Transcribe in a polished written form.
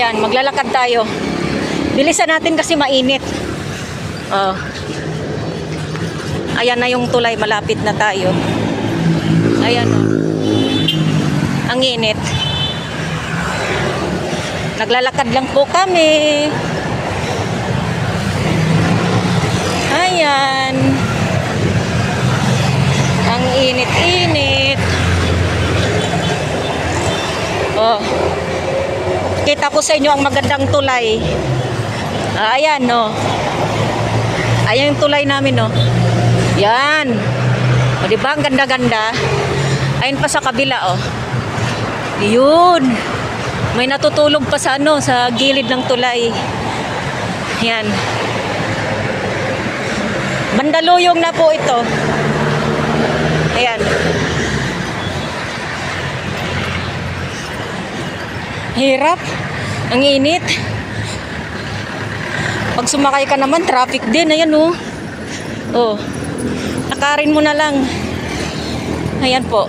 Ayan, maglalakad tayo. Bilisan natin kasi mainit. Oh. Ayan na yung tulay, malapit na tayo. Ayan oh. Ang init. Naglalakad lang po kami. Ayan. Ang init-init. Oh. Kita ko sa inyo ang magandang tulay. Ayan, no. Ayan yung tulay namin, no. Yan. O, diba? Ang ganda-ganda. Ayun pa sa kabila, oh. Yun. May natutulog pa sa, ano, sa gilid ng tulay. Yan. Mandaluyong na po ito. Ayan. Hirap. Ang init. Pag sumakay ka naman, traffic din. Ayan, oh. Oh. Nakarin mo na lang. Ayan po.